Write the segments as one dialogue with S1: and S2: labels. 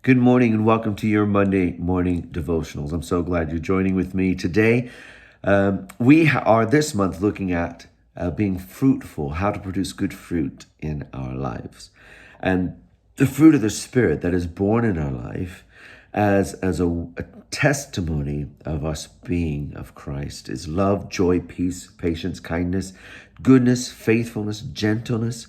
S1: Good morning and welcome to your Monday morning devotionals. I'm so glad you're joining with me today. We are this month looking at being fruitful, how to produce good fruit in our lives. And the fruit of the Spirit that is born in our life as a testimony of us being of Christ is love, joy, peace, patience, kindness, goodness, faithfulness, gentleness,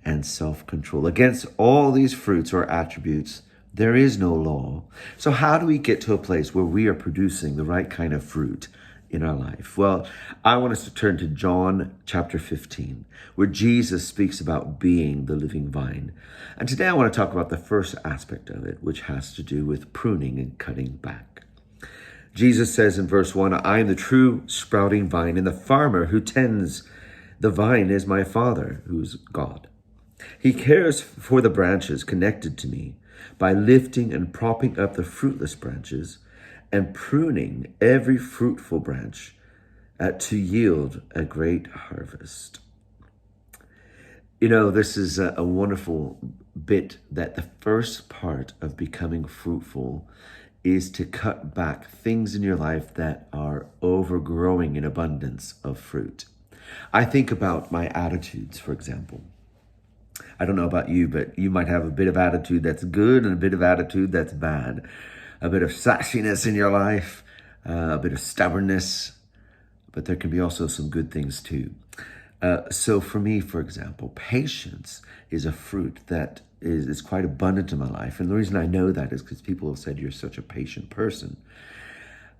S1: and self-control. Against all these fruits or attributes, there is no law. So how do we get to a place where we are producing the right kind of fruit in our life? Well, I want us to turn to John chapter 15, where Jesus speaks about being the living vine. And today I want to talk about the first aspect of it, which has to do with pruning and cutting back. Jesus says in verse 1, I am the true sprouting vine, and the farmer who tends the vine is my Father, who's God. He cares for the branches connected to me by lifting and propping up the fruitless branches and pruning every fruitful branch to yield a great harvest. You know, this is a wonderful bit that the first part of becoming fruitful is to cut back things in your life that are overgrowing in abundance of fruit. I think about my attitudes, for example. I don't know about you, but you might have a bit of attitude that's good and a bit of attitude that's bad. A bit of sassiness in your life, a bit of stubbornness, but there can be also some good things too. So for me, for example, patience is a fruit that is quite abundant in my life. And the reason I know that is because people have said you're such a patient person.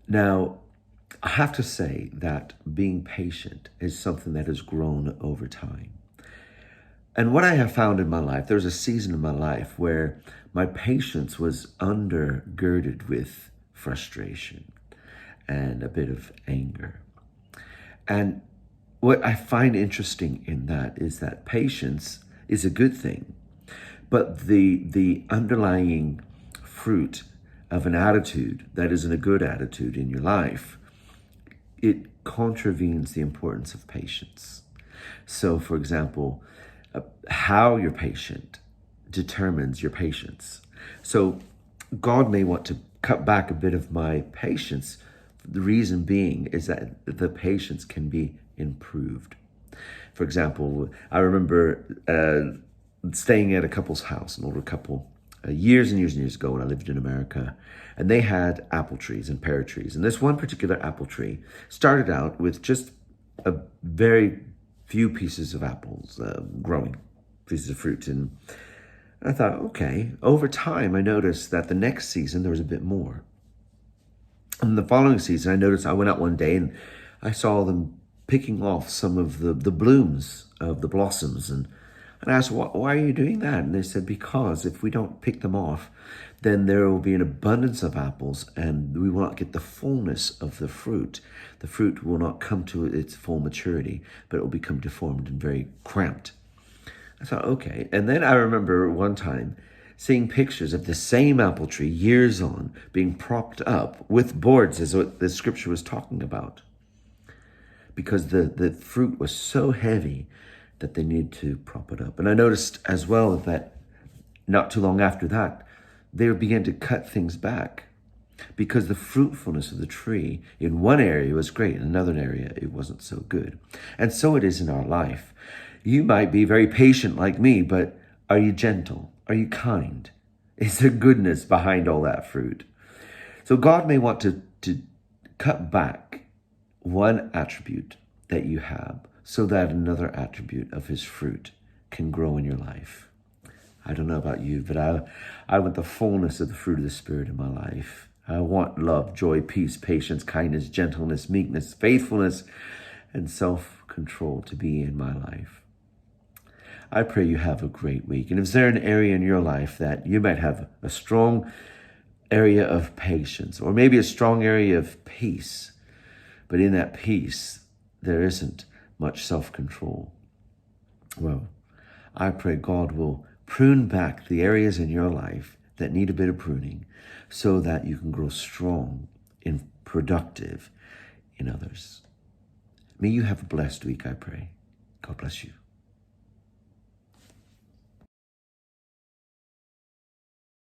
S1: Now, I have to say that being patient is something that has grown over time. And what I have found in my life, there was a season in my life where my patience was undergirded with frustration and a bit of anger. And what I find interesting in that is that patience is a good thing, but the underlying fruit of an attitude that isn't a good attitude in your life, it contravenes the importance of patience. So, for example, how you're patient determines your patience. So God may want to cut back a bit of my patience. The reason being is that the patience can be improved. For example, I remember staying at a couple's house, an older couple, years and years and years ago when I lived in America, and they had apple trees and pear trees. And this one particular apple tree started out with just a very few pieces of apples, growing pieces of fruit. And I thought, okay, over time, I noticed that the next season there was a bit more. And the following season, I went out one day and I saw them picking off some of the blooms of the blossoms. And I asked, why are you doing that? And they said, because if we don't pick them off, then there will be an abundance of apples and we will not get the fullness of the fruit. The fruit will not come to its full maturity, but it will become deformed and very cramped. I thought, okay. And then I remember one time seeing pictures of the same apple tree years on being propped up with boards, as what the scripture was talking about, because the fruit was so heavy that they needed to prop it up. And I noticed as well that not too long after that, they began to cut things back because the fruitfulness of the tree in one area was great, in another area it wasn't so good. And so it is in our life. You might be very patient like me, but are you gentle? Are you kind? Is there goodness behind all that fruit? So God may want to cut back one attribute that you have so that another attribute of his fruit can grow in your life. I don't know about you, but I want the fullness of the fruit of the Spirit in my life. I want love, joy, peace, patience, kindness, gentleness, meekness, faithfulness, and self-control to be in my life. I pray you have a great week. And is there an area in your life that you might have a strong area of patience, or maybe a strong area of peace, but in that peace, there isn't much self-control? Well, I pray God will prune back the areas in your life that need a bit of pruning so that you can grow strong and productive in others. May you have a blessed week, I pray. God bless you.